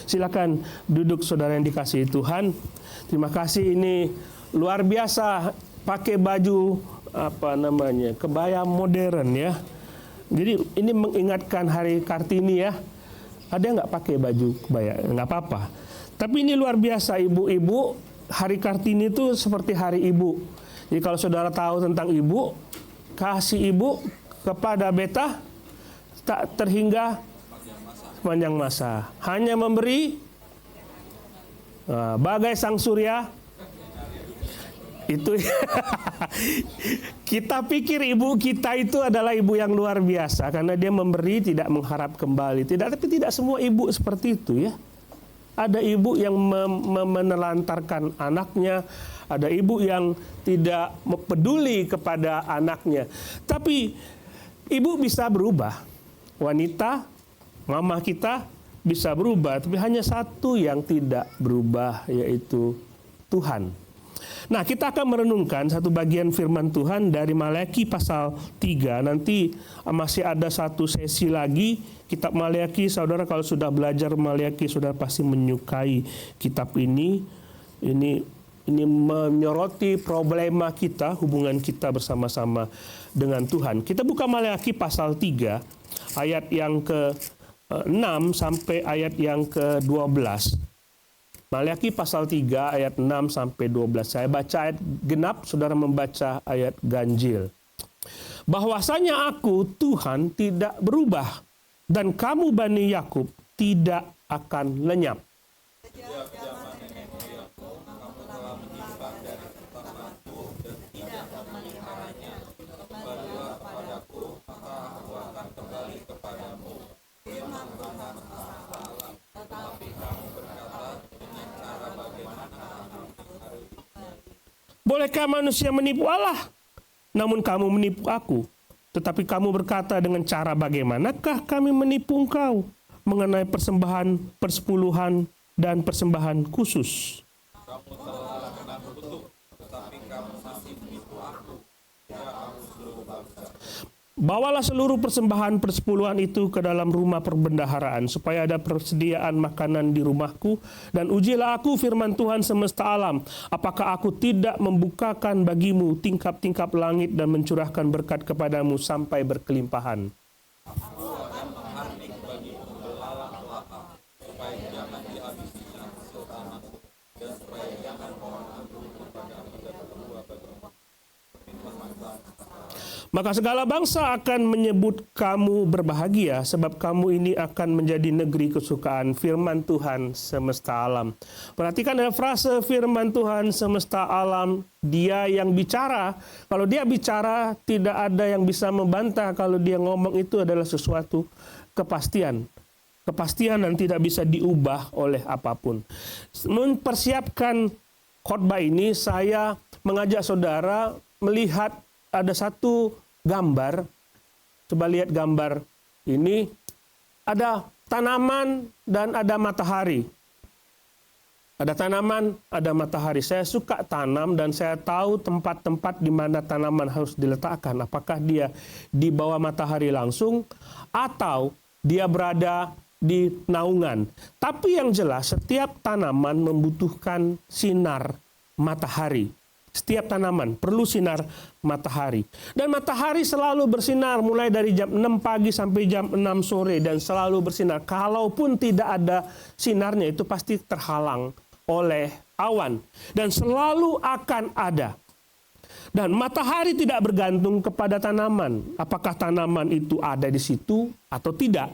Silakan duduk saudara yang dikasihi Tuhan. Terima kasih, ini luar biasa pakai baju kebaya modern ya. Jadi ini mengingatkan hari Kartini ya. Ada yang nggak pakai baju kebaya? Nggak apa-apa. Tapi ini luar biasa ibu-ibu. Hari Kartini itu seperti hari ibu. Jadi kalau saudara tahu tentang ibu, kasih ibu kepada beta tak terhingga sepanjang masa. Hanya memberi bagai sang surya. Itu kita pikir ibu kita itu adalah ibu yang luar biasa karena dia memberi tidak mengharap kembali. Tapi tidak semua ibu seperti itu ya. Ada ibu yang menelantarkan anaknya, ada ibu yang tidak peduli kepada anaknya. Tapi ibu bisa berubah. Wanita, mama kita bisa berubah, tapi hanya satu yang tidak berubah, yaitu Tuhan. Nah, kita akan merenungkan satu bagian firman Tuhan dari Maleakhi pasal 3. Nanti masih ada satu sesi lagi. Kitab Maleakhi, saudara kalau sudah belajar Maleakhi, saudara pasti menyukai kitab ini. Ini menyoroti problema kita, hubungan kita bersama-sama dengan Tuhan. Kita buka Maleakhi pasal 3, ayat yang ke-6 sampai ayat yang ke-12. Maleakhi pasal 3 ayat 6 sampai 12. Saya baca ayat genap, saudara membaca ayat ganjil. Bahwasanya aku Tuhan tidak berubah dan kamu Bani Yakub tidak akan lenyap. Bolehkah manusia menipu Allah? Namun kamu menipu aku. Tetapi kamu berkata, dengan cara bagaimanakah kami menipu engkau mengenai persembahan, persepuluhan, dan persembahan khusus? Kamu telah kena kutuk, tetapi kamu masih menipu aku. Ya aku seluruh bangsa. Bawalah seluruh persembahan persepuluhan itu ke dalam rumah perbendaharaan, supaya ada persediaan makanan di rumahku, dan ujilah aku firman Tuhan semesta alam, apakah aku tidak membukakan bagimu tingkap-tingkap langit dan mencurahkan berkat kepadamu sampai berkelimpahan. Maka segala bangsa akan menyebut kamu berbahagia, sebab kamu ini akan menjadi negeri kesukaan firman Tuhan semesta alam. Perhatikan ada frase firman Tuhan semesta alam, dia yang bicara. Kalau dia bicara, tidak ada yang bisa membantah. Kalau dia ngomong, itu adalah sesuatu kepastian. Kepastian dan tidak bisa diubah oleh apapun. Mempersiapkan khotbah ini, saya mengajak saudara melihat ada satu gambar. Coba lihat gambar ini. Ada tanaman dan ada matahari. Ada tanaman, ada matahari. Saya suka tanam dan saya tahu tempat-tempat di mana tanaman harus diletakkan. Apakah dia di bawah matahari langsung atau dia berada di naungan. Tapi yang jelas setiap tanaman membutuhkan sinar matahari. Setiap tanaman perlu sinar matahari. Dan matahari selalu bersinar mulai dari jam 6 pagi sampai jam 6 sore. Dan selalu bersinar. Kalaupun tidak ada sinarnya, itu pasti terhalang oleh awan. Dan selalu akan ada. Dan matahari tidak bergantung kepada tanaman. Apakah tanaman itu ada di situ atau tidak.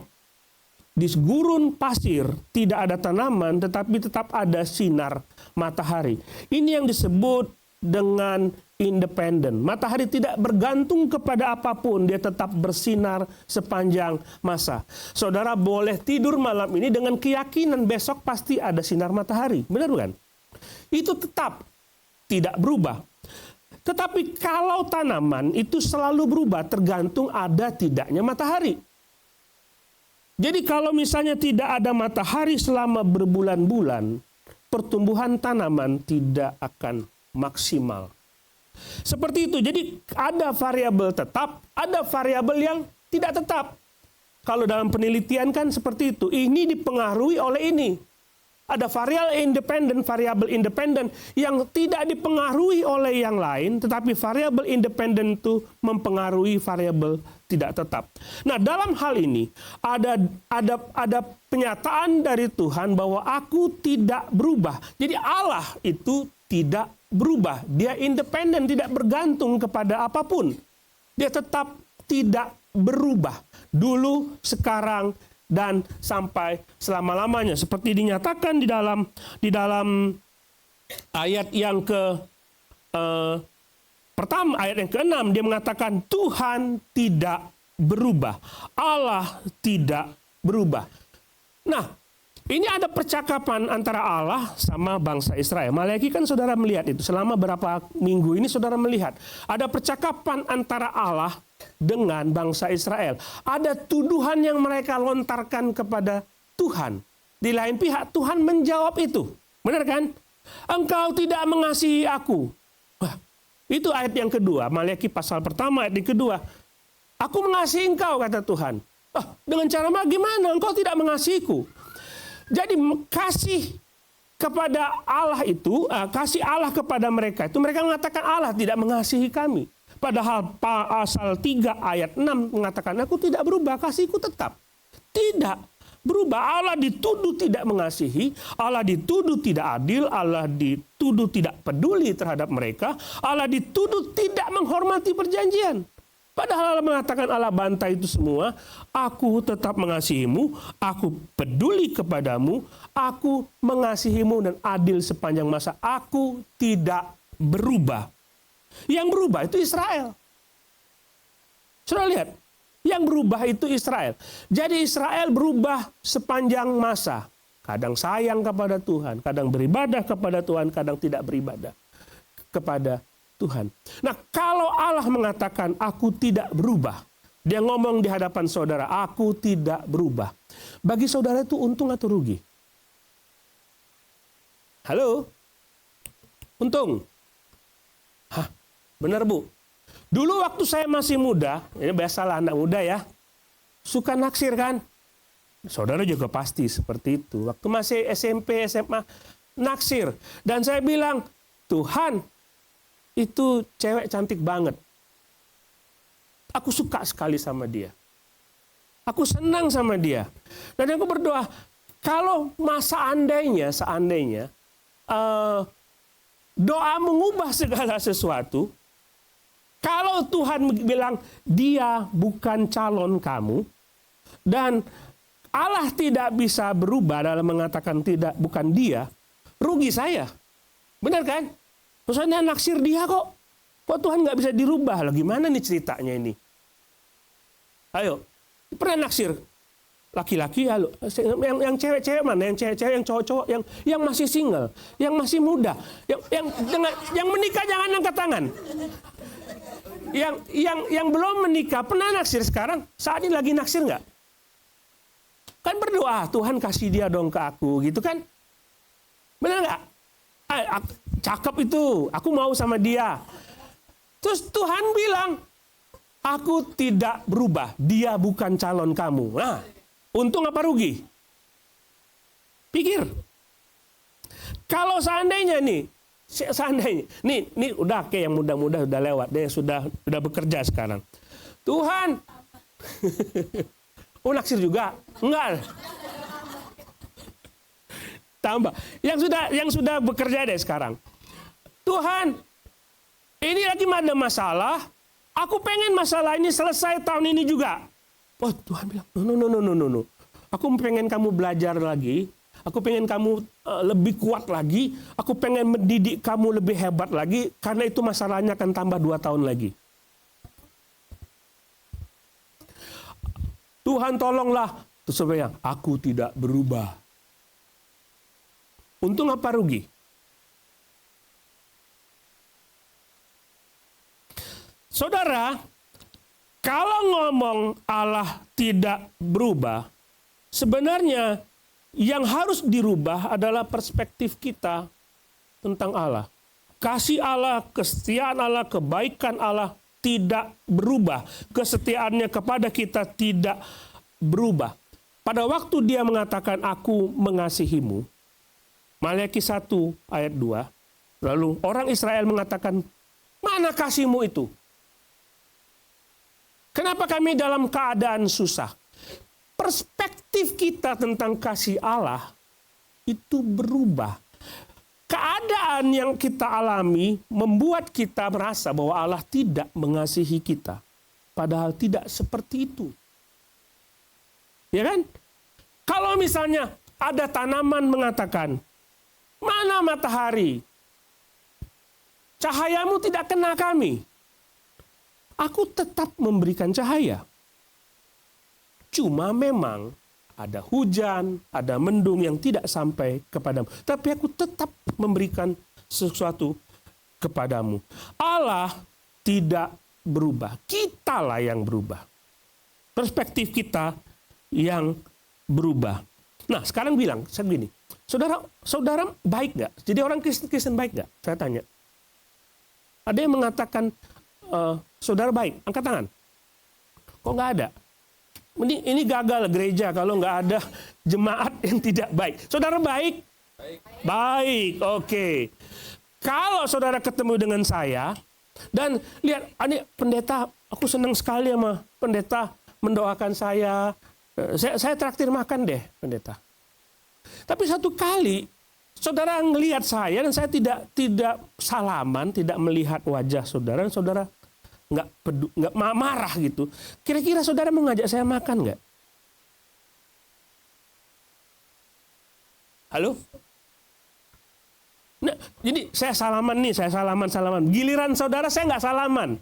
Di gurun pasir tidak ada tanaman, tetapi tetap ada sinar matahari. Ini yang disebut dengan independen. Matahari tidak bergantung kepada apapun, dia tetap bersinar sepanjang masa. Saudara boleh tidur malam ini dengan keyakinan besok pasti ada sinar matahari. Benar bukan? Itu tetap tidak berubah. Tetapi kalau tanaman itu selalu berubah tergantung ada tidaknya matahari. Jadi kalau misalnya tidak ada matahari selama berbulan-bulan, pertumbuhan tanaman tidak akan maksimal. Seperti itu. Jadi ada variabel tetap, ada variabel yang tidak tetap. Kalau dalam penelitian kan seperti itu. Ini dipengaruhi oleh ini. Ada variabel independen yang tidak dipengaruhi oleh yang lain, tetapi variabel independen itu mempengaruhi variabel tidak tetap. Nah, dalam hal ini ada penyataan dari Tuhan bahwa aku tidak berubah. Jadi Allah itu tidak berubah. Dia independen, tidak bergantung kepada apapun. Dia tetap tidak berubah. Dulu, sekarang, dan sampai selama-lamanya, seperti dinyatakan di dalam ayat yang pertama, ayat yang ke-6, dia mengatakan Tuhan tidak berubah, Allah tidak berubah. Nah, ini ada percakapan antara Allah sama bangsa Israel. Maleaki kan saudara melihat itu selama berapa minggu ini, saudara melihat ada percakapan antara Allah dengan bangsa Israel. Ada tuduhan yang mereka lontarkan kepada Tuhan. Di lain pihak Tuhan menjawab itu. Benar kan? Engkau tidak mengasihi aku. Wah, itu ayat yang kedua. Maleaki pasal pertama ayat yang kedua. Aku mengasihi engkau, kata Tuhan. Dengan cara gimana? Engkau tidak mengasihiku. Jadi kasih kepada Allah itu, kasih Allah kepada mereka itu, mereka mengatakan Allah tidak mengasihi kami. Padahal pasal 3 ayat 6 mengatakan aku tidak berubah, kasihku tetap. Tidak berubah. Allah dituduh tidak mengasihi, Allah dituduh tidak adil, Allah dituduh tidak peduli terhadap mereka, Allah dituduh tidak menghormati perjanjian. Padahal Allah mengatakan, Allah bantai itu semua, aku tetap mengasihimu, aku peduli kepadamu, aku mengasihimu dan adil sepanjang masa, aku tidak berubah. Yang berubah itu Israel. Saudara lihat, yang berubah itu Israel. Jadi Israel berubah sepanjang masa. Kadang sayang kepada Tuhan, kadang beribadah kepada Tuhan, kadang tidak beribadah kepada Tuhan. Nah, kalau Allah mengatakan aku tidak berubah, dia ngomong di hadapan saudara, aku tidak berubah. Bagi saudara itu untung atau rugi? Halo? Untung? Hah, benar Bu? Dulu waktu saya masih muda, ini biasalah anak muda ya, suka naksir kan? Saudara juga pasti seperti itu. Waktu masih SMP, SMA, naksir. Dan saya bilang, Tuhan, itu cewek cantik banget. Aku suka sekali sama dia. Aku senang sama dia. Dan aku berdoa, kalau seandainya doa mengubah segala sesuatu, kalau Tuhan bilang dia bukan calon kamu, dan Allah tidak bisa berubah dalam mengatakan tidak, bukan dia, rugi saya. Benar kan? Maksudnya naksir dia kok. Kok Tuhan nggak bisa dirubah? Lah gimana nih ceritanya ini? Ayo, pernah naksir laki-laki? Halo, yang cewek-cewek mana? Yang cewek-cewek, yang cowok-cowok, yang masih single, yang masih muda, yang menikah jangan angkat tangan. Yang belum menikah pernah naksir sekarang? Saat ini lagi naksir nggak? Kan berdoa, Tuhan kasih dia dong ke aku, gitu kan? Benar nggak? Cakep itu, aku mau sama dia. Terus Tuhan bilang, aku tidak berubah, dia bukan calon kamu. Nah, untung apa rugi? Pikir. Kalau seandainya nih udah kayak yang muda-muda sudah lewat, dia sudah bekerja sekarang. Tuhan, naksir juga? Enggak. Tambah. Yang sudah bekerja deh sekarang. Tuhan, ini lagi ada masalah. Aku pengen masalah ini selesai tahun ini juga. Oh, Tuhan bilang, no. Aku pengen kamu belajar lagi. Aku pengen kamu lebih kuat lagi. Aku pengen mendidik kamu lebih hebat lagi. Karena itu masalahnya akan tambah 2 tahun lagi. Tuhan tolonglah. Terus saya bilang, aku tidak berubah. Untung apa rugi? Saudara, kalau ngomong Allah tidak berubah, sebenarnya yang harus dirubah adalah perspektif kita tentang Allah. Kasih Allah, kesetiaan Allah, kebaikan Allah tidak berubah. Kesetiaannya kepada kita tidak berubah. Pada waktu dia mengatakan aku mengasihimu, Maliaki 1 ayat 2. Lalu orang Israel mengatakan, mana kasih-Mu itu? Kenapa kami dalam keadaan susah? Perspektif kita tentang kasih Allah itu berubah. Keadaan yang kita alami membuat kita merasa bahwa Allah tidak mengasihi kita. Padahal tidak seperti itu. Ya kan? Kalau misalnya ada tanaman mengatakan, mana matahari? Cahayamu tidak kena kami. Aku tetap memberikan cahaya. Cuma memang ada hujan, ada mendung yang tidak sampai kepadamu. Tapi aku tetap memberikan sesuatu kepadamu. Allah tidak berubah. Kitalah yang berubah. Perspektif kita yang berubah. Nah, sekarang bilang, saya begini, saudara baik nggak? Jadi orang Kristen baik nggak? Saya tanya. Ada yang mengatakan, saudara baik, angkat tangan. Kok nggak ada? Ini gagal gereja kalau nggak ada jemaat yang tidak baik. Saudara baik? Baik, oke. Kalau saudara ketemu dengan saya, dan lihat, ini pendeta, aku senang sekali sama pendeta mendoakan saya. Saya traktir makan deh, pendeta. Tapi satu kali, saudara ngelihat saya dan saya tidak salaman, tidak melihat wajah saudara, dan saudara nggak marah gitu. Kira-kira saudara mau ngajak saya makan nggak? Halo? Nah, jadi saya salaman. Giliran saudara saya nggak salaman.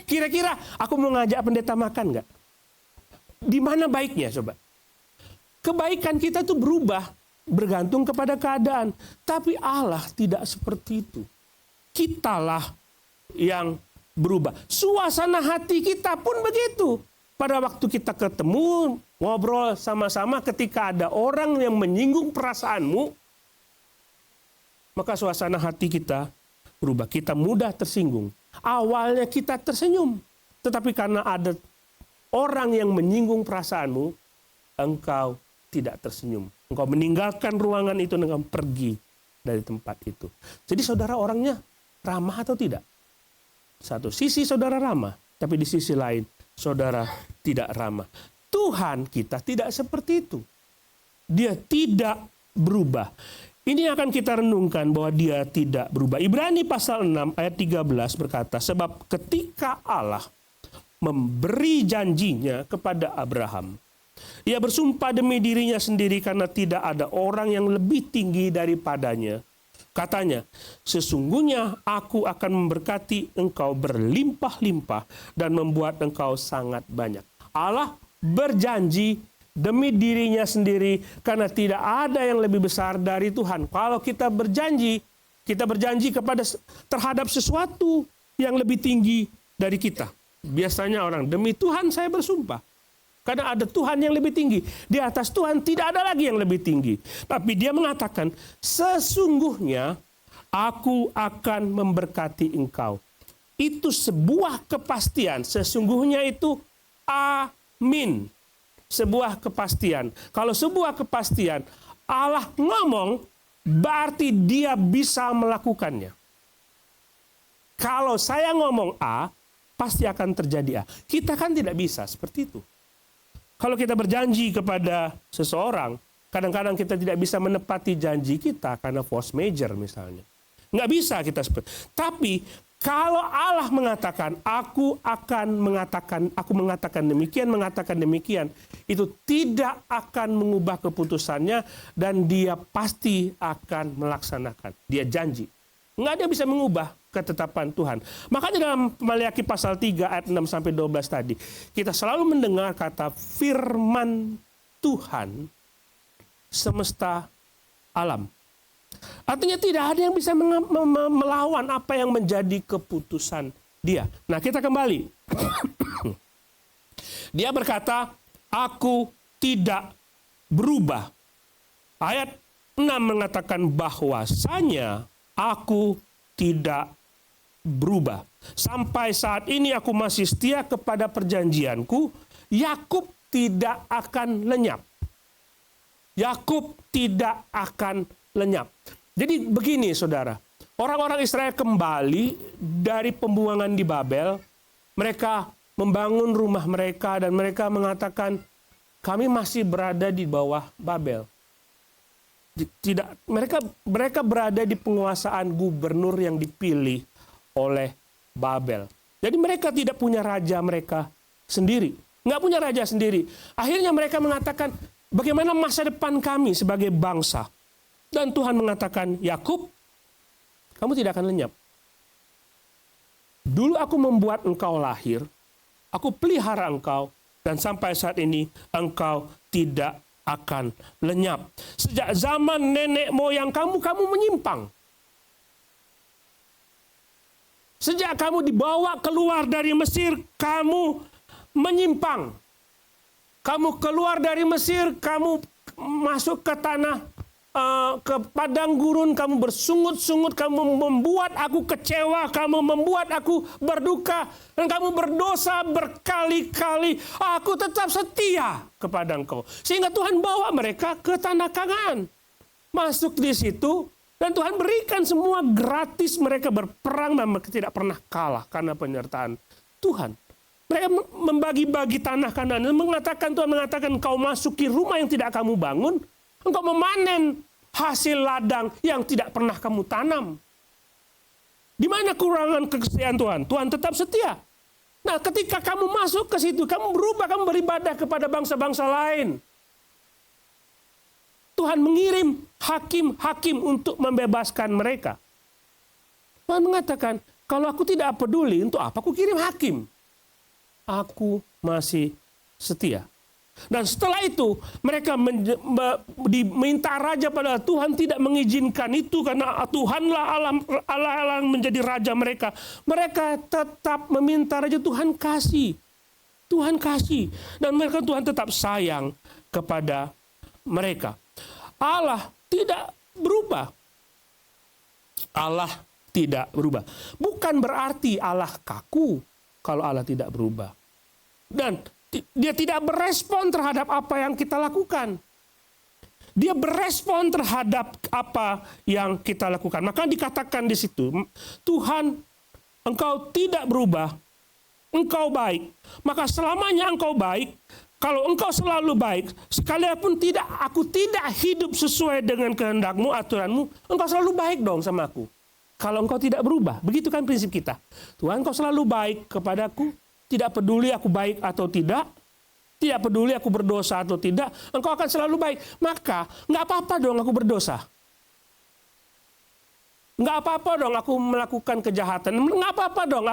Kira-kira aku mau ngajak pendeta makan nggak? Di mana baiknya coba? Kebaikan kita tuh berubah bergantung kepada keadaan. Tapi Allah tidak seperti itu. Kitalah yang berubah. Suasana hati kita pun begitu. Pada waktu kita ketemu, ngobrol sama-sama, ketika ada orang yang menyinggung perasaanmu, maka suasana hati kita berubah. Kita mudah tersinggung. Awalnya kita tersenyum. Tetapi karena ada orang yang menyinggung perasaanmu, engkau tidak tersenyum. Engkau meninggalkan ruangan itu dan engkau pergi dari tempat itu. Jadi saudara orangnya ramah atau tidak? Satu sisi saudara ramah, tapi di sisi lain saudara tidak ramah. Tuhan kita tidak seperti itu. Dia tidak berubah. Ini akan kita renungkan bahwa dia tidak berubah. Ibrani pasal 6 ayat 13 berkata, sebab ketika Allah memberi janjinya kepada Abraham, ia bersumpah demi dirinya sendiri karena tidak ada orang yang lebih tinggi daripadanya. Katanya, sesungguhnya aku akan memberkati engkau berlimpah-limpah dan membuat engkau sangat banyak. Allah berjanji demi dirinya sendiri karena tidak ada yang lebih besar dari Tuhan. Kalau kita berjanji terhadap sesuatu yang lebih tinggi dari kita. Biasanya orang, demi Tuhan saya bersumpah. Karena ada Tuhan yang lebih tinggi. Di atas Tuhan tidak ada lagi yang lebih tinggi. Tapi dia mengatakan, sesungguhnya aku akan memberkati engkau. Itu sebuah kepastian. Sesungguhnya itu amin. Sebuah kepastian. Kalau sebuah kepastian, Allah ngomong, berarti dia bisa melakukannya. Kalau saya ngomong A, pasti akan terjadi A. Kita kan tidak bisa seperti itu. Kalau kita berjanji kepada seseorang, kadang-kadang kita tidak bisa menepati janji kita karena force major misalnya. Nggak bisa kita seperti. Tapi kalau Allah mengatakan, aku mengatakan demikian, itu tidak akan mengubah keputusannya dan dia pasti akan melaksanakan. Dia janji. Nggak ada yang bisa mengubah ketetapan Tuhan. Makanya dalam Maliaki pasal 3 ayat 6-12 tadi, kita selalu mendengar kata firman Tuhan semesta alam. Artinya tidak ada yang bisa melawan apa yang menjadi keputusan dia. Nah, kita kembali. Dia berkata, aku tidak berubah. Ayat 6 mengatakan bahwasanya aku tidak berubah. Sampai saat ini aku masih setia kepada perjanjianku. Yakub tidak akan lenyap. Yakub tidak akan lenyap. Jadi begini saudara, orang-orang Israel kembali dari pembuangan di Babel, mereka membangun rumah mereka dan mereka mengatakan, kami masih berada di bawah Babel. Tidak, mereka berada di penguasaan gubernur yang dipilih oleh Babel. Jadi mereka tidak punya raja mereka sendiri. Nggak punya raja sendiri. Akhirnya mereka mengatakan, bagaimana masa depan kami sebagai bangsa? Dan Tuhan mengatakan, Yakub, kamu tidak akan lenyap. Dulu aku membuat engkau lahir, aku pelihara engkau, dan sampai saat ini engkau tidak akan lenyap. Sejak zaman nenek moyang kamu, kamu menyimpang. Sejak kamu dibawa keluar dari Mesir, kamu menyimpang. Kamu keluar dari Mesir, kamu masuk ke tanah, ke padang gurun, kamu bersungut-sungut, kamu membuat aku kecewa, kamu membuat aku berduka, dan kamu berdosa berkali-kali. Aku tetap setia kepada engkau. Sehingga Tuhan bawa mereka ke tanah Kanaan. Masuk di situ, dan Tuhan berikan semua gratis, mereka berperang dan mereka tidak pernah kalah karena penyertaan Tuhan. Mereka membagi-bagi tanah Kanaan dan Tuhan mengatakan, engkau masuki rumah yang tidak kamu bangun, engkau memanen hasil ladang yang tidak pernah kamu tanam. Di mana kurangan kesetiaan Tuhan? Tuhan tetap setia. Nah, ketika kamu masuk ke situ, kamu berubah, kamu beribadah kepada bangsa-bangsa lain. Tuhan mengirim hakim-hakim untuk membebaskan mereka. Tuhan mengatakan, kalau aku tidak peduli, untuk apa aku kirim hakim? Aku masih setia. Dan setelah itu mereka diminta raja, pada Tuhan tidak mengizinkan itu karena Tuhanlah Allah yang menjadi raja mereka. Mereka tetap meminta raja, Tuhan kasih. Tuhan kasih. Dan mereka, Tuhan tetap sayang kepada mereka. Allah tidak berubah. Allah tidak berubah. Bukan berarti Allah kaku kalau Allah tidak berubah. Dan dia tidak berespon terhadap apa yang kita lakukan. Dia berespon terhadap apa yang kita lakukan. Maka dikatakan di situ, Tuhan, engkau tidak berubah, engkau baik. Maka selamanya engkau baik. Kalau engkau selalu baik, sekalipun aku tidak hidup sesuai dengan kehendakmu, aturanmu, engkau selalu baik dong sama aku. Kalau engkau tidak berubah, begitu kan prinsip kita. Tuhan, engkau selalu baik kepadaku. Tidak peduli aku baik atau tidak, tidak peduli aku berdosa atau tidak, engkau akan selalu baik. Maka nggak apa-apa dong aku berdosa. Nggak apa-apa dong aku melakukan kejahatan. Nggak apa-apa dong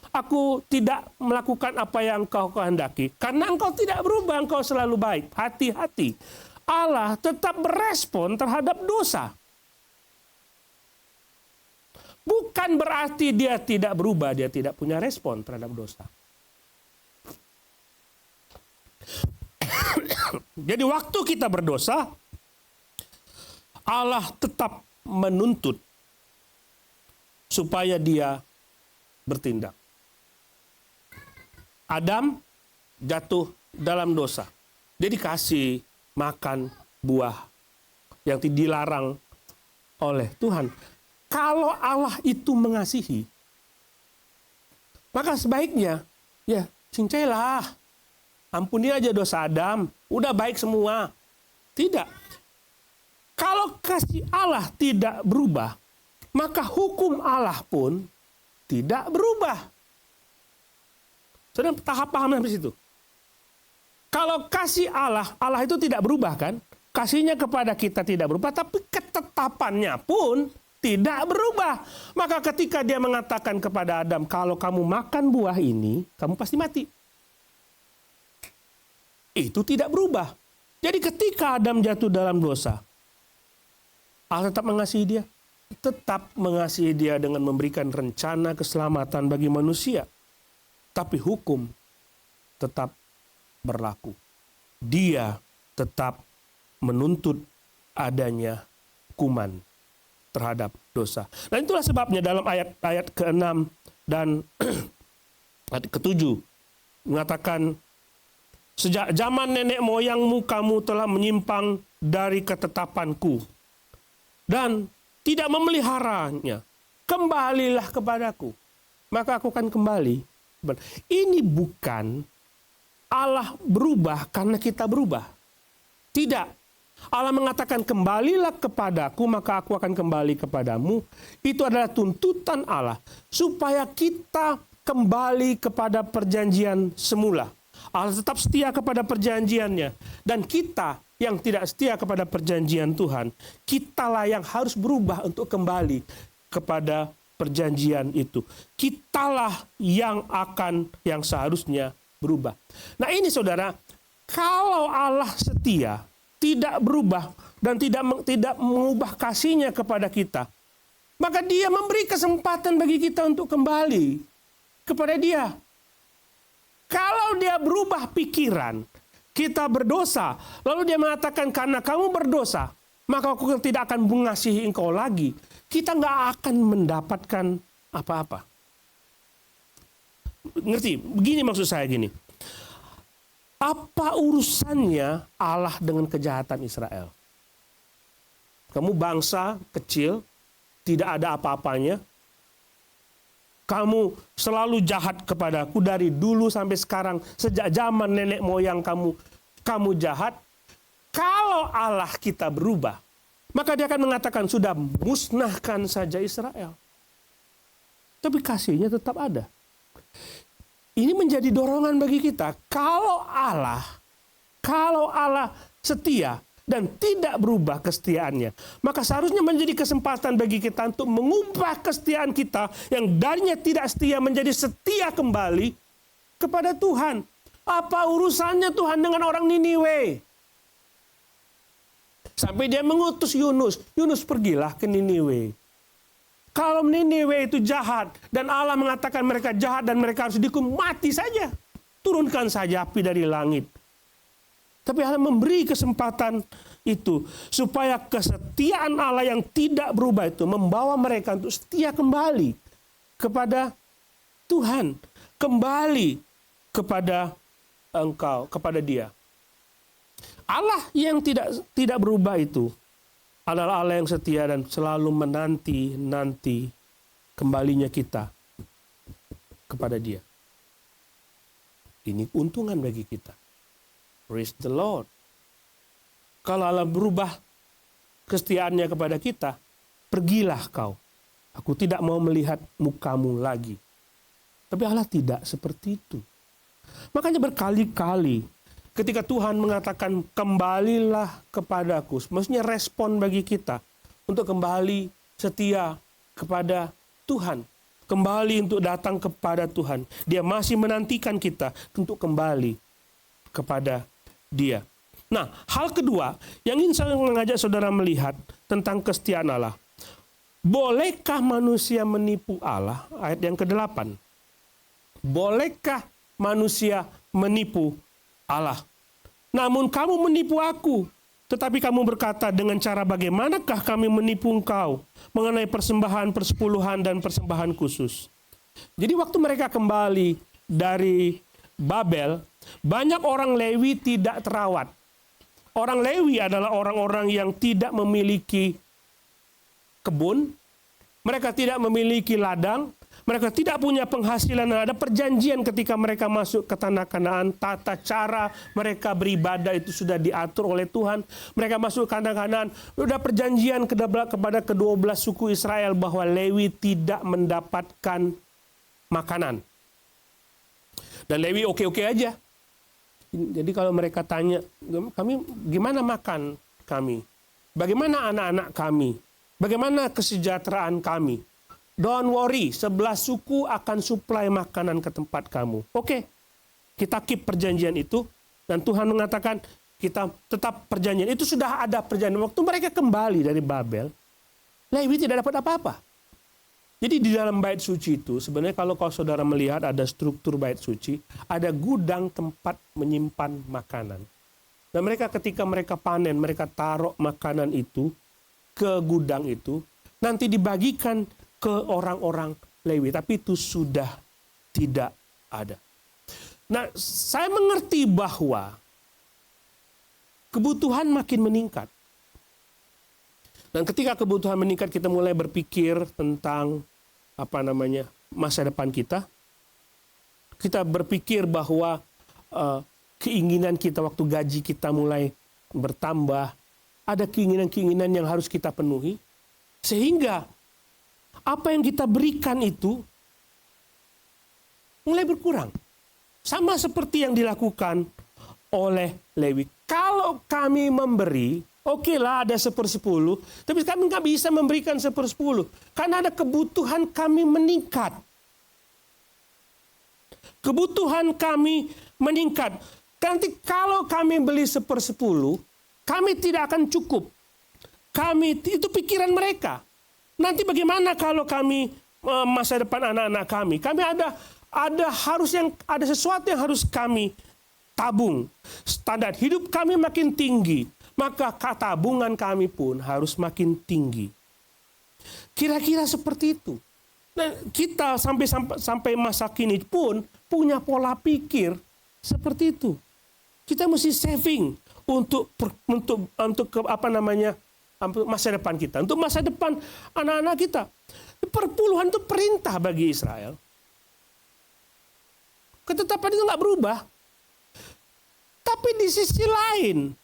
aku tidak melakukan apa yang engkau kehendaki. Karena engkau tidak berubah, engkau selalu baik. Hati-hati. Allah tetap berespon terhadap dosa. Bukan berarti dia tidak berubah, dia tidak punya respon terhadap dosa. Jadi waktu kita berdosa, Allah tetap menuntut supaya dia bertindak. Adam jatuh dalam dosa. Dia dikasih makan buah yang dilarang oleh Tuhan. Kalau Allah itu mengasihi, maka sebaiknya ya cincailah. Ampuni aja dosa Adam, udah baik semua. Tidak. Kalau kasih Allah tidak berubah, maka hukum Allah pun tidak berubah. Sudah tahap paham sampai situ? Kalau kasih Allah itu tidak berubah kan? Kasihnya kepada kita tidak berubah, tapi ketetapannya pun tidak berubah. Maka ketika dia mengatakan kepada Adam, kalau kamu makan buah ini, kamu pasti mati. Itu tidak berubah. Jadi ketika Adam jatuh dalam dosa, Allah tetap mengasihi dia. Tetap mengasihi dia dengan memberikan rencana keselamatan bagi manusia. Tapi hukum tetap berlaku. Dia tetap menuntut adanya hukuman terhadap dosa. Dan itulah sebabnya dalam ayat ke-6 dan ayat ke-7 mengatakan, sejak zaman nenek moyangmu kamu telah menyimpang dari ketetapanku. Dan tidak memeliharanya, kembalilah kepadaku, maka aku akan kembali. Ini bukan Allah berubah karena kita berubah. Tidak. Allah mengatakan kembalilah kepadaku maka aku akan kembali kepadamu. Itu adalah tuntutan Allah supaya kita kembali kepada perjanjian semula. Allah tetap setia kepada perjanjiannya. Dan kita yang tidak setia kepada perjanjian Tuhan, kitalah yang harus berubah untuk kembali kepada perjanjian itu. Kitalah yang seharusnya berubah. Nah ini saudara, kalau Allah setia, tidak berubah dan tidak mengubah kasihnya kepada kita, maka dia memberi kesempatan bagi kita untuk kembali kepada dia. Kalau dia berubah pikiran, kita berdosa, lalu dia mengatakan karena kamu berdosa, maka aku tidak akan mengasihi engkau lagi. Kita nggak akan mendapatkan apa-apa. Ngerti? Begini maksud saya gini. Apa urusannya Allah dengan kejahatan Israel? Kamu bangsa kecil, tidak ada apa-apanya. Kamu selalu jahat kepadaku dari dulu sampai sekarang. Sejak zaman nenek moyang kamu jahat. Kalau Allah kita berubah, maka dia akan mengatakan sudah musnahkan saja Israel. Tapi kasihnya tetap ada. Ini menjadi dorongan bagi kita. Kalau Allah setia dan tidak berubah kesetiaannya, maka seharusnya menjadi kesempatan bagi kita untuk mengubah kesetiaan kita yang darinya tidak setia menjadi setia kembali kepada Tuhan. Apa urusannya Tuhan dengan orang Niniwe? Sampai dia mengutus Yunus. Yunus, pergilah ke Niniwe. Kalau Niniwe itu jahat dan Allah mengatakan mereka jahat dan mereka harus dihukum, mati saja. Turunkan saja api dari langit. Tapi Allah memberi kesempatan itu supaya kesetiaan Allah yang tidak berubah itu membawa mereka untuk setia kembali kepada Tuhan, kembali kepada engkau, kepada Dia. Allah yang tidak berubah itu adalah Allah yang setia dan selalu menanti kembalinya kita kepada Dia. Ini keuntungan bagi kita. Praise the Lord. Kalau Allah berubah kesetiaannya kepada kita, pergilah kau. Aku tidak mau melihat mukamu lagi. Tapi Allah tidak seperti itu. Makanya berkali-kali ketika Tuhan mengatakan kembalilah kepadaku, maksudnya respon bagi kita untuk kembali setia kepada Tuhan. Kembali untuk datang kepada Tuhan. Dia masih menantikan kita untuk kembali kepada Dia. Nah, hal kedua yang ingin saya mengajak saudara melihat tentang kesetiaan Allah. Bolehkah manusia menipu Allah? Ayat yang ke-8. Bolehkah manusia menipu Allah? Namun kamu menipu aku. Tetapi kamu berkata, dengan cara bagaimanakah kami menipu engkau mengenai persembahan persepuluhan dan persembahan khusus? Jadi waktu mereka kembali dari Babel, banyak orang Lewi tidak terawat. Orang Lewi adalah orang-orang yang tidak memiliki kebun, mereka tidak memiliki ladang, mereka tidak punya penghasilan. Ada perjanjian ketika mereka masuk ke tanah Kanaan, tata cara mereka beribadah itu sudah diatur oleh Tuhan. Mereka masuk ke tanah Kanaan, sudah perjanjian kepada ke-12 suku Israel bahwa Lewi tidak mendapatkan makanan. Dan Lewi oke-oke aja. Jadi kalau mereka tanya, kami gimana makan kami? Bagaimana anak-anak kami? Bagaimana kesejahteraan kami? Don't worry, 11 suku akan suplai makanan ke tempat kamu. Oke, kita keep perjanjian itu. Dan Tuhan mengatakan kita tetap perjanjian. Itu sudah ada perjanjian. Waktu mereka kembali dari Babel, Lewi tidak dapat apa-apa. Jadi di dalam bait suci itu, sebenarnya kalau saudara melihat ada struktur bait suci, ada gudang tempat menyimpan makanan. Dan mereka ketika mereka panen, mereka taruh makanan itu ke gudang itu, nanti dibagikan ke orang-orang Lewi. Tapi itu sudah tidak ada. Nah, saya mengerti bahwa kebutuhan makin meningkat. Dan ketika kebutuhan meningkat, kita mulai berpikir tentang masa depan kita. Kita berpikir bahwa keinginan kita waktu gaji kita mulai bertambah, ada keinginan-keinginan yang harus kita penuhi, sehingga apa yang kita berikan itu mulai berkurang. Sama seperti yang dilakukan oleh Lewi. Kalau kami memberi, oke lah ada 1/10, tapi kami nggak bisa memberikan 1/10 karena ada kebutuhan kami meningkat. Kebutuhan kami meningkat. Nanti kalau kami beli 1/10, kami tidak akan cukup. Itu pikiran mereka. Nanti bagaimana kalau kami masa depan anak-anak kami? Kami ada sesuatu yang harus kami tabung. Standar hidup kami makin tinggi, maka tabungan kami pun harus makin tinggi. Kira-kira seperti itu. Nah, kita sampai masa kini pun punya pola pikir seperti itu. Kita mesti saving untuk masa depan kita, untuk masa depan anak-anak kita. Perpuluhan itu perintah bagi Israel. Ketetapan itu nggak berubah. Tapi di sisi lain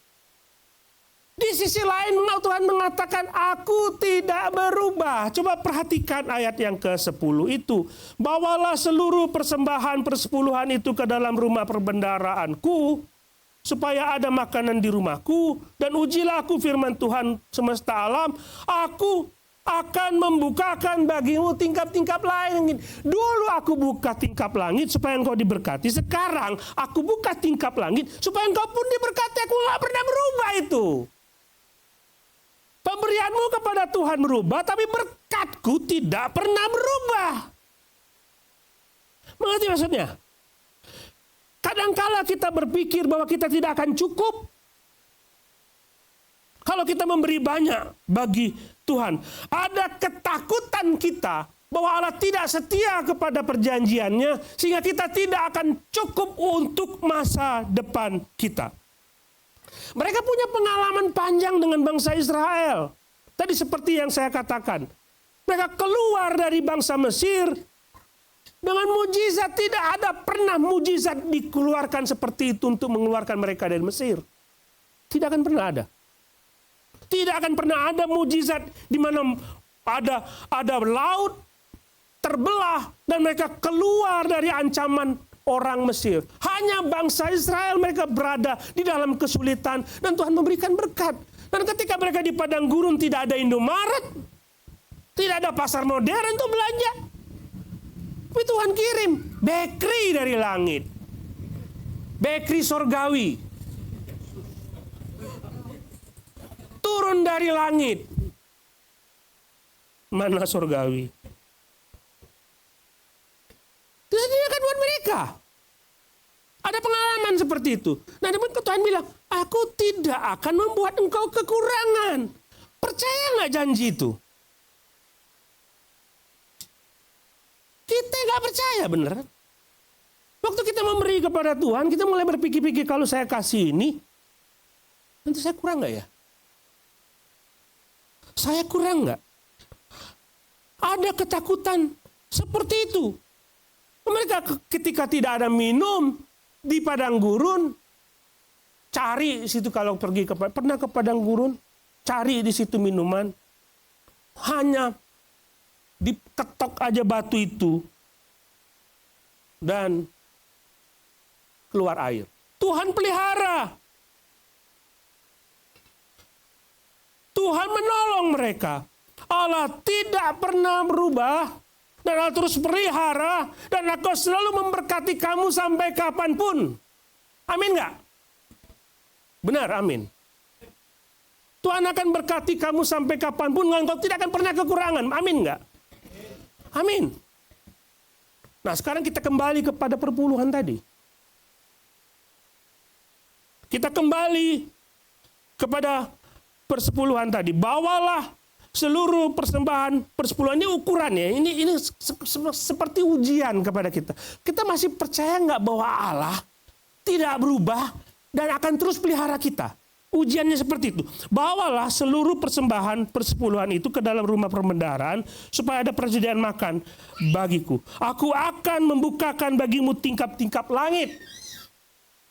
Tuhan mengatakan, aku tidak berubah. Coba perhatikan ayat yang ke-10 itu. Bawalah seluruh persembahan persepuluhan itu ke dalam rumah perbendaharaanku, supaya ada makanan di rumahku, dan ujilah aku firman Tuhan semesta alam, aku akan membukakan bagimu tingkap-tingkap langit. Dulu aku buka tingkap langit supaya engkau diberkati. Sekarang aku buka tingkap langit supaya engkau pun diberkati. Aku nggak pernah berubah itu. Pemberianmu kepada Tuhan berubah, tapi berkatku tidak pernah berubah. Mengerti maksudnya? Kadangkala kita berpikir bahwa kita tidak akan cukup kalau kita memberi banyak bagi Tuhan. Ada ketakutan kita bahwa Allah tidak setia kepada perjanjiannya, sehingga kita tidak akan cukup untuk masa depan kita. Mereka punya pengalaman panjang dengan bangsa Israel. Tadi seperti yang saya katakan, mereka keluar dari bangsa Mesir dengan mujizat. Tidak ada pernah mujizat dikeluarkan seperti itu untuk mengeluarkan mereka dari Mesir. Tidak akan pernah ada. Tidak akan pernah ada mujizat di mana ada laut terbelah dan mereka keluar dari ancaman orang Mesir. Hanya bangsa Israel, mereka berada di dalam kesulitan dan Tuhan memberikan berkat. Dan ketika mereka di padang gurun, tidak ada Indomaret, tidak ada pasar modern untuk belanja. Tapi Tuhan kirim bakery dari langit. Bakery sorgawi. Turun dari langit. Mana sorgawi? Disediakan buat mereka. Ada pengalaman seperti itu. Nah, Tuhan bilang, aku tidak akan membuat engkau kekurangan. Percaya nggak janji itu? Kita nggak percaya, bener. Waktu kita memberi kepada Tuhan, kita mulai berpikir-pikir, kalau saya kasih ini, nanti saya kurang nggak ya? Saya kurang nggak? Ada ketakutan seperti itu. Mereka ketika tidak ada minum di padang gurun, cari situ kalau pernah ke padang gurun, cari di situ minuman, hanya diketok aja batu itu dan keluar air. Tuhan pelihara. Tuhan menolong mereka. Allah tidak pernah berubah. Dan Allah terus pelihara, dan aku selalu memberkati kamu sampai kapanpun. Amin nggak? Benar, amin. Tuhan akan berkati kamu sampai kapanpun, engkau tidak akan pernah kekurangan. Amin nggak? Amin. Nah, sekarang kita kembali kepada perpuluhan tadi. Kita kembali kepada persepuluhan tadi. Bawalah seluruh persembahan persepuluhan. Ini ukurannya. Ini seperti ujian kepada kita. Kita masih percaya nggak bahwa Allah tidak berubah dan akan terus pelihara kita Ujiannya seperti itu. Bawalah seluruh persembahan persepuluhan itu ke dalam rumah perbendaharaan supaya ada persediaan makan bagiku. Aku akan membukakan bagimu tingkap-tingkap langit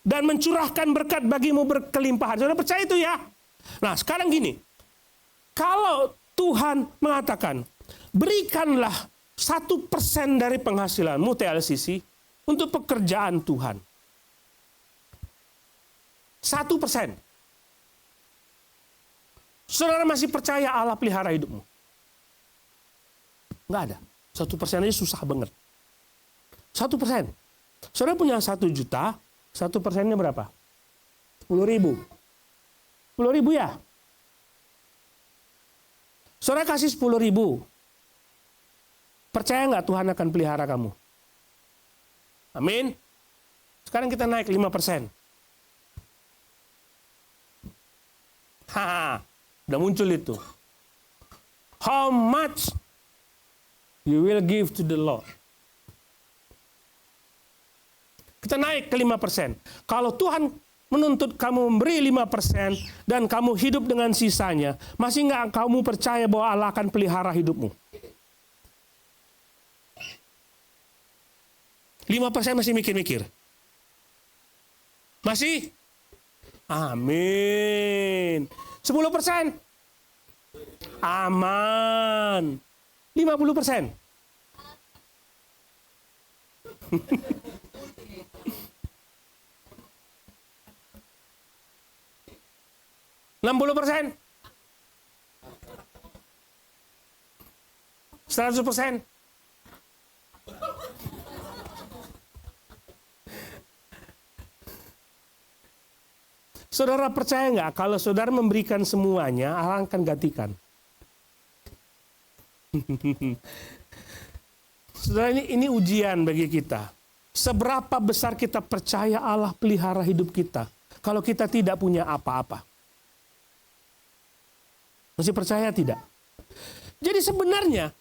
dan mencurahkan berkat bagimu berkelimpahan. Saudara percaya itu ya? Nah sekarang gini, kalau Tuhan mengatakan, berikanlah 1% dari penghasilanmu TLCC untuk pekerjaan Tuhan. 1%. Saudara masih percaya Allah pelihara hidupmu? Enggak ada. 1% aja susah banget. 1%. Saudara punya 1 juta, 1%-nya berapa? 10.000. 10.000 ya? Saudara kasih 10.000. Percaya nggak Tuhan akan pelihara kamu? Amin. Sekarang kita naik 5%. Haha. Udah muncul itu. How much you will give to the Lord? Kita naik ke 5%. Kalau Tuhan menuntut kamu memberi 5% dan kamu hidup dengan sisanya, masih nggak kamu percaya bahwa Allah akan pelihara hidupmu? 5% masih mikir-mikir? Masih? Amin. 10%? Aman. 50%? 60%? 100%? Saudara percaya nggak kalau saudara memberikan semuanya, Allah akan gantikan? Saudara, ini ujian bagi kita. Seberapa besar kita percaya Allah pelihara hidup kita kalau kita tidak punya apa-apa? Masih percaya tidak? Jadi sebenarnya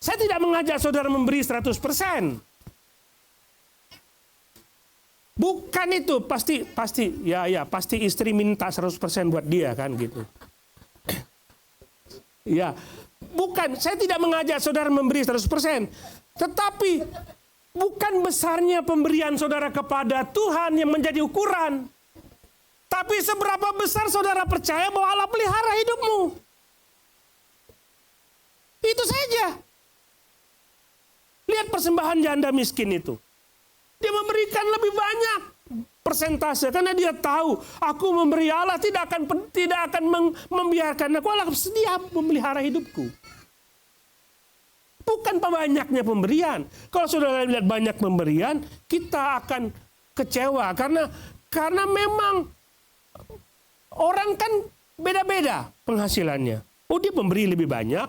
saya tidak mengajak saudara memberi 100%. Bukan itu, pasti istri minta 100% buat dia kan gitu. Ya, bukan, saya tidak mengajak saudara memberi 100%. Tetapi bukan besarnya pemberian saudara kepada Tuhan yang menjadi ukuran. Tapi seberapa besar saudara percaya bahwa Allah pelihara hidupmu. Itu saja. Lihat persembahan janda miskin itu. Dia memberikan lebih banyak persentase karena dia tahu aku memberi, Allah tidak akan membiarkan aku, Allah sedia memelihara hidupku. Bukan banyaknya pemberian. Kalau saudara lihat banyak pemberian, kita akan kecewa karena memang orang kan beda-beda penghasilannya. Oh, dia memberi lebih banyak,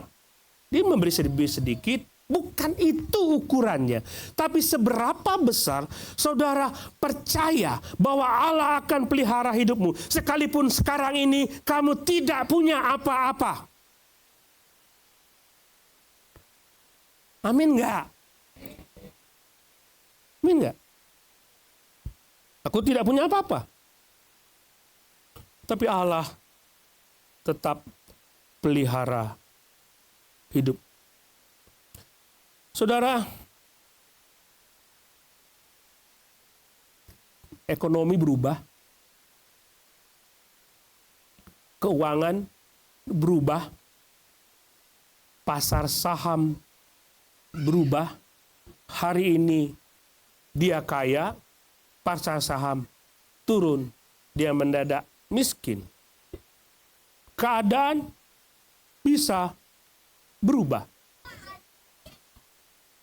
dia memberi lebih sedikit. Bukan itu ukurannya. Tapi seberapa besar saudara percaya bahwa Allah akan pelihara hidupmu. Sekalipun sekarang ini kamu tidak punya apa-apa. Amin nggak? Amin nggak? Aku tidak punya apa-apa. Tapi Allah tetap pelihara hidup. Saudara, ekonomi berubah, keuangan berubah, pasar saham berubah. Hari ini dia kaya, pasar saham turun, dia mendadak miskin. Keadaan bisa berubah.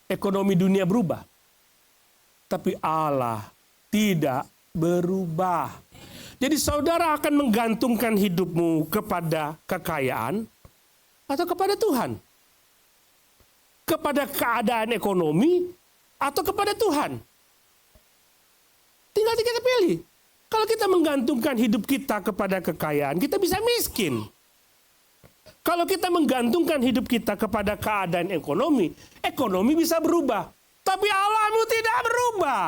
Ekonomi dunia berubah. Tapi Allah tidak berubah. Jadi saudara akan menggantungkan hidupmu kepada kekayaan atau kepada Tuhan? Kepada keadaan ekonomi atau kepada Tuhan? Tinggal kita pilih. Kalau kita menggantungkan hidup kita kepada kekayaan, kita bisa miskin. Kalau kita menggantungkan hidup kita kepada keadaan ekonomi, ekonomi bisa berubah. Tapi Allahmu tidak berubah.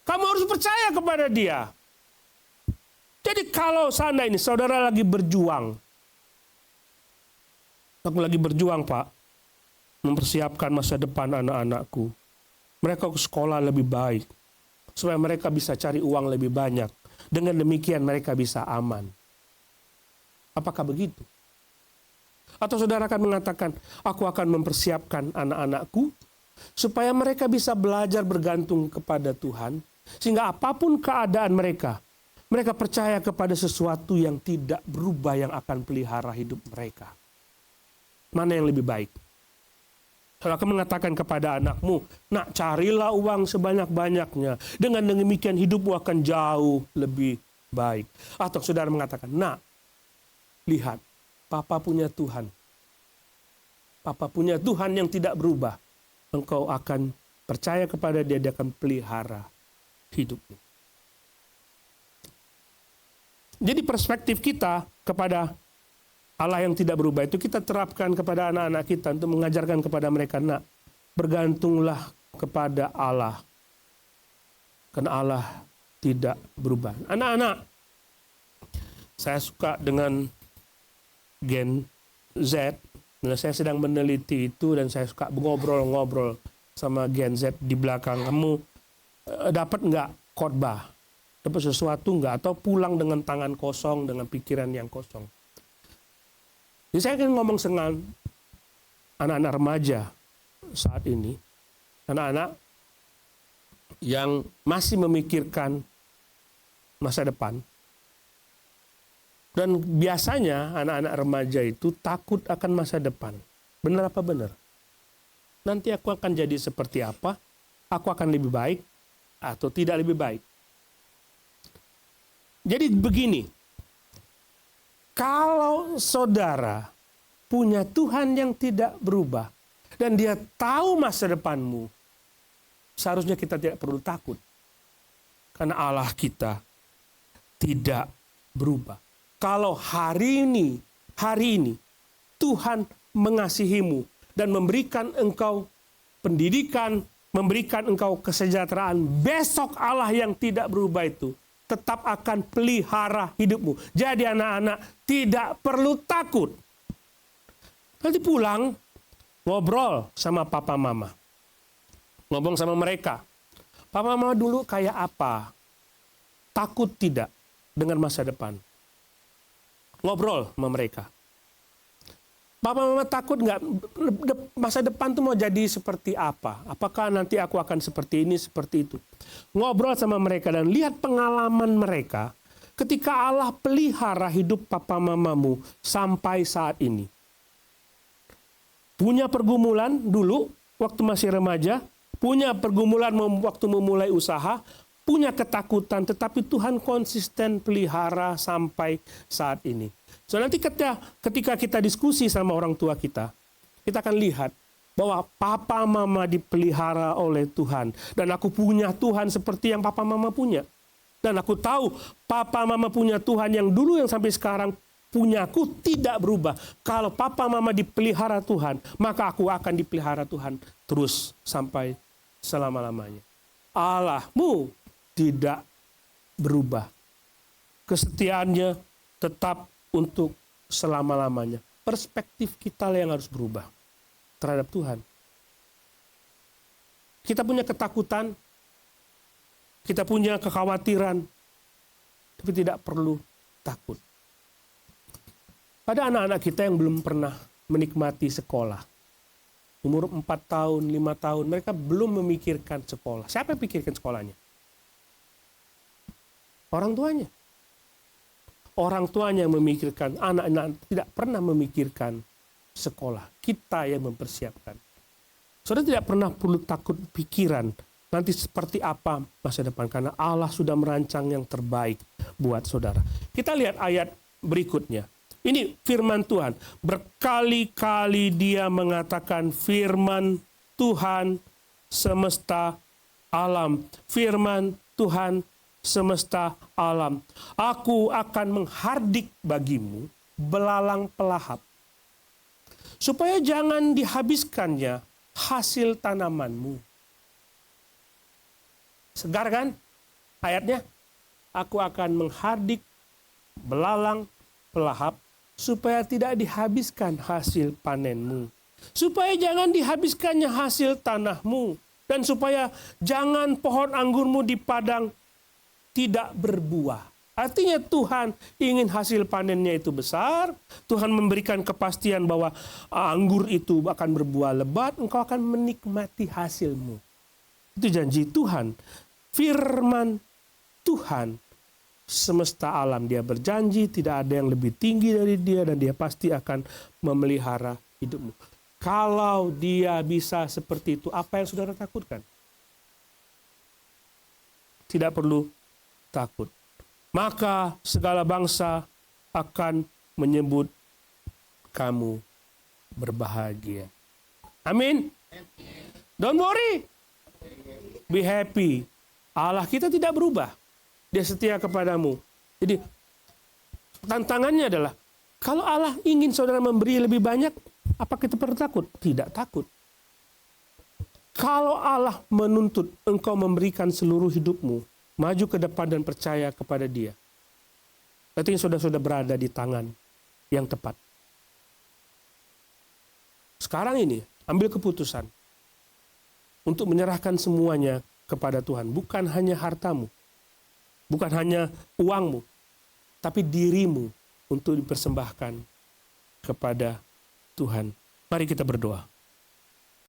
Kamu harus percaya kepada Dia. Dia Jadi kalau seandainya ini saudara lagi berjuang, aku lagi berjuang Pak, mempersiapkan masa depan anak-anakku. Mereka ke sekolah lebih baik, supaya mereka bisa cari uang lebih banyak. Dengan demikian mereka bisa aman. Apakah begitu? Atau saudara akan mengatakan, aku akan mempersiapkan anak-anakku, supaya mereka bisa belajar bergantung kepada Tuhan, sehingga apapun keadaan mereka, mereka percaya kepada sesuatu yang tidak berubah yang akan pelihara hidup mereka. Mana yang lebih baik? Saudara akan mengatakan kepada anakmu, nak carilah uang sebanyak-banyaknya. Dengan demikian hidupmu akan jauh lebih baik. Atau saudara mengatakan, nak, lihat, Papa punya Tuhan. Papa punya Tuhan yang tidak berubah. Engkau akan percaya kepada dia, dia akan pelihara hidupmu. Jadi perspektif kita kepada Allah yang tidak berubah itu kita terapkan kepada anak-anak kita untuk mengajarkan kepada mereka, nak, bergantunglah kepada Allah. Karena Allah tidak berubah. Anak-anak, saya suka dengan Gen Z. Nah, saya sedang meneliti itu dan saya suka ngobrol-ngobrol sama Gen Z di belakang. Kamu dapat nggak khotbah? Dapat sesuatu nggak? Atau pulang dengan tangan kosong, dengan pikiran yang kosong? Jadi saya akan ngomong dengan anak-anak remaja saat ini. Anak-anak yang masih memikirkan masa depan. Dan biasanya anak-anak remaja itu takut akan masa depan. Benar apa benar? Nanti aku akan jadi seperti apa? Aku akan lebih baik atau tidak lebih baik? Jadi begini, kalau saudara punya Tuhan yang tidak berubah dan dia tahu masa depanmu, seharusnya kita tidak perlu takut. Karena Allah kita tidak berubah. Kalau hari ini Tuhan mengasihimu dan memberikan engkau pendidikan, memberikan engkau kesejahteraan, besok Allah yang tidak berubah itu tetap akan pelihara hidupmu. Jadi anak-anak tidak perlu takut. Nanti pulang, ngobrol sama papa mama. Ngomong sama mereka. Papa mama dulu kayak apa? Takut tidak dengan masa depan? Ngobrol sama mereka. Papa mama takut nggak masa depan tuh mau jadi seperti apa? Apakah nanti aku akan seperti ini, seperti itu? Ngobrol sama mereka dan lihat pengalaman mereka ketika Allah pelihara hidup papa mamamu sampai saat ini. Punya pergumulan dulu waktu masih remaja, punya pergumulan waktu memulai usaha, punya ketakutan, tetapi Tuhan konsisten pelihara sampai saat ini. So nanti ketika kita diskusi sama orang tua kita akan lihat bahwa papa mama dipelihara oleh Tuhan. Dan aku punya Tuhan seperti yang papa mama punya. Dan aku tahu papa mama punya Tuhan yang dulu yang sampai sekarang punyaku tidak berubah. Kalau papa mama dipelihara Tuhan, maka aku akan dipelihara Tuhan terus sampai selama-lamanya. Allahmu tidak berubah. Kesetiaannya tetap untuk selama-lamanya. Perspektif kita yang harus berubah terhadap Tuhan. Kita punya ketakutan, kita punya kekhawatiran, tapi tidak perlu takut. Ada anak-anak kita yang belum pernah menikmati sekolah. Umur 4 tahun, 5 tahun, mereka belum memikirkan sekolah. Siapa yang pikirkan sekolahnya? Orang tuanya. Orang tuanya yang memikirkan, anak-anak tidak pernah memikirkan sekolah. Kita yang mempersiapkan. Saudara tidak pernah perlu takut pikiran nanti seperti apa masa depan. Karena Allah sudah merancang yang terbaik buat saudara. Kita lihat ayat berikutnya. Ini firman Tuhan. Berkali-kali dia mengatakan firman Tuhan semesta alam. Firman Tuhan semesta alam. Aku akan menghardik bagimu belalang pelahap, supaya jangan dihabiskannya hasil tanamanmu. Segar kan ayatnya? Aku akan menghardik belalang, pelahap, supaya tidak dihabiskan hasil panenmu. Supaya jangan dihabiskannya hasil tanahmu. Dan supaya jangan pohon anggurmu di padang tidak berbuah. Artinya Tuhan ingin hasil panennya itu besar. Tuhan memberikan kepastian bahwa anggur itu akan berbuah lebat. Engkau akan menikmati hasilmu. Itu janji Tuhan. Firman Tuhan. Semesta alam, dia berjanji tidak ada yang lebih tinggi dari dia dan dia pasti akan memelihara hidupmu. Kalau dia bisa seperti itu, apa yang saudara takutkan? Tidak perlu takut. Maka segala bangsa akan menyebut kamu berbahagia. Amin. Don't worry. Be happy. Allah kita tidak berubah. Dia setia kepadamu. Jadi tantangannya adalah, kalau Allah ingin saudara memberi lebih banyak, apa kita perlu takut? Tidak takut. Kalau Allah menuntut engkau memberikan seluruh hidupmu, maju ke depan dan percaya kepada Dia. Berarti saudara sudah berada di tangan yang tepat. Sekarang ini, ambil keputusan untuk menyerahkan semuanya kepada Tuhan. Bukan hanya hartamu, bukan hanya uangmu, tapi dirimu untuk dipersembahkan kepada Tuhan. Mari kita berdoa.